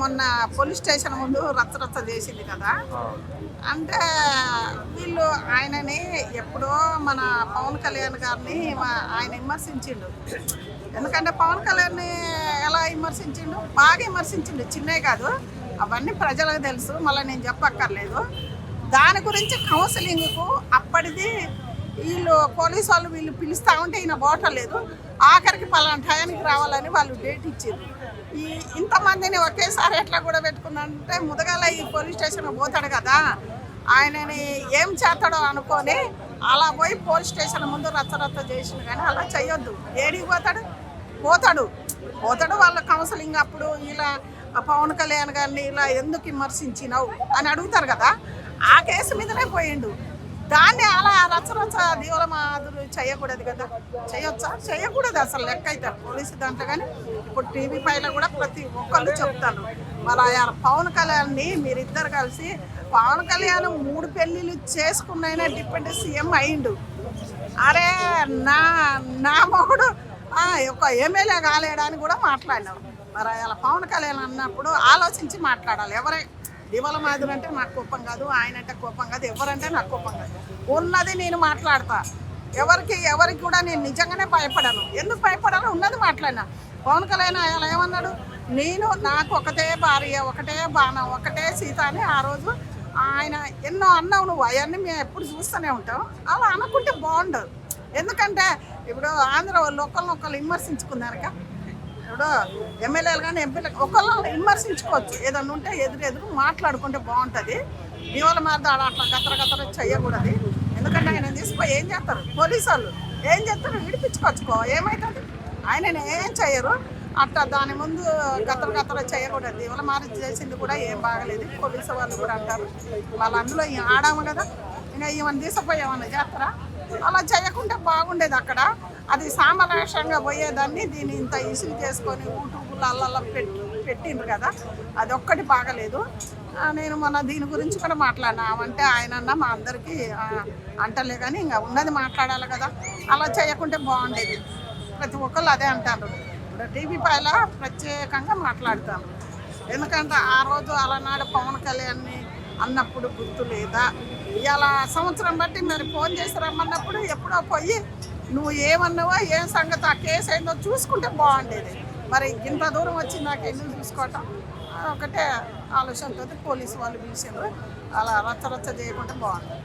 మొన్న police station ముందు రచ్చరచ్చ చేసింది కదా. అంటే వీళ్ళు ఆయనని ఎప్పుడో మన పవన్ కళ్యాణ్ గారిని ఆయన విమర్శించిండు. ఎందుకంటే పవన్ కళ్యాణ్ని ఎలా విమర్శించిండు, బాగా విమర్శించిండు. చిన్నవి కాదు, అవన్నీ ప్రజలకు తెలుసు, మళ్ళీ నేను చెప్పక్కర్లేదు. దాని గురించి కౌన్సిలింగ్కు అప్పటిది వీళ్ళు పోలీసు వాళ్ళు వీళ్ళు పిలుస్తూ ఉంటే ఈయన పోవట్లేదు. ఆఖరికి పలానా టయానికి రావాలని వాళ్ళు డేట్ ఇచ్చారు. ఇంతమందిని ఒకేసారి ఎట్లా కూడా పెట్టుకున్నారంటే ముదగాల ఈ పోలీస్ స్టేషన్కి పోతాడు కదా, ఆయనని ఏం చేస్తాడో అనుకొని అలా పోయి పోలీస్ స్టేషన్ ముందు రచ్చరచ్చ చేసిండు. కానీ అలా చేయొద్దు. ఏడికి పోతాడు వాళ్ళ కౌన్సిలింగ్ అప్పుడు ఇలా పవన్ కళ్యాణ్ గారిని ఇలా ఎందుకు విమర్శించినావు అని అడుగుతారు కదా, ఆ కేసు మీదనే పోయిండు. దాన్ని అలా రచ్చరచ్చ దీవుల మాదిరి చేయకూడదు కదా. చేయకూడదు అసలు లెక్క అయితే పోలీసు దాంట్లో. కానీ ఇప్పుడు టీవీ పైన కూడా ప్రతి ఒక్కళ్ళు చెప్తాను, మరి పవన్ కళ్యాణ్ని మీరిద్దరు కలిసి, పవన్ కళ్యాణ్ 3 పెళ్ళిళ్ళు చేసుకున్నైనా డిప్యూటీ సీఎం అయిండు. అరే నా మొగుడు ఒక ఎమ్మెల్యే కాలేడని కూడా మాట్లాడినావు. మరి అలా పవన్ కళ్యాణ్ అన్నప్పుడు ఆలోచించి మాట్లాడాలి. దివల మాధురి అంటే నాకు కోపం కాదు, ఆయన అంటే కోపం కాదు, ఎవరంటే నాకు కోపం కాదు. ఉన్నది నేను మాట్లాడతా. ఎవరికి కూడా నేను నిజంగానే భయపడను. ఎందుకు భయపడాలో ఉన్నది మాట్లాడినా. పవన్ కళ్యాణ్ అలా ఏమన్నాడు, నాకు ఒకటే భార్య, ఒకటే బాణం, ఒకటే సీత అని ఆ రోజు ఆయన ఎన్నో అన్నావు. నువ్వు అవన్నీ మేము ఎప్పుడు చూస్తూనే ఉంటాం. అలా అనుకుంటే బాగుండదు. ఎందుకంటే ఇప్పుడు ఆంధ్ర వాళ్ళు ఒకళ్ళనొక్కళ్ళు విమర్శించుకున్నారుగా. ఇప్పుడు ఎమ్మెల్యేలు కానీ ఎంపీలు ఒకళ్ళు విమర్శించుకోవచ్చు. ఏదన్నా ఉంటే ఎదురు మాట్లాడుకుంటే బాగుంటుంది. దీవుల మీద అట్లా గతర చేయకూడదు. ఎందుకంటే ఆయన తీసుకుపోయి ఏం చేస్తారు పోలీసు వాళ్ళు, ఏం చేస్తారు విడిపించుకోవచ్చుకో, ఏమవుతుంది. ఆయనని ఏం చేయరు. అట్లా దాని ముందు గతర చేయకూడదు. దీవుల మారి చేసింది కూడా ఏం బాగలేదు. పోలీసు వాళ్ళు కూడా అంటారు, వాళ్ళు అందులో ఆడాము కదా, ఇంకా ఈమెను తీసుకుపోయి ఏమన్నా చేస్తారా? అలా చేయకుంటే బాగుండేది. అక్కడ అది సామరస్యంగా పోయేదాన్ని. దీన్ని ఇంత ఇష్యూ చేసుకొని యూట్యూబ్లో అల్లల్లా పెట్టిండ్రు కదా, అది ఒక్కటి బాగలేదు. నేను మొన్న దీని గురించి కూడా మాట్లాడినా. అంటే ఆయన మా అందరికీ అంటలే, కానీ ఇంకా ఉన్నది మాట్లాడాలి కదా. అలా చేయకుంటే బాగుండేది. ప్రతి ఒక్కళ్ళు అదే అంటారు. ఇప్పుడు టీవీ పైన ప్రత్యేకంగా మాట్లాడతాను. ఎందుకంటే ఆ రోజు అలనాడు పవన్ కళ్యాణ్ని అన్నప్పుడు గుర్తు లేదా? ఇలా సంవత్సరం బట్టి మరి ఫోన్ చేసి రమ్మన్నప్పుడు ఎప్పుడో పోయి నువ్వు ఏమన్నావో ఏం సంగతి ఆ కేసు అయిందో చూసుకుంటే బాగుండేది. మరి ఇంత దూరం వచ్చి నాకు ఎందుకు చూసుకోవటం ఒకటే ఆలోచనతో పోలీసు వాళ్ళు పిలిచిండ్రు. అలా రచ్చరచ్చ చేయకుంటే బాగుంది.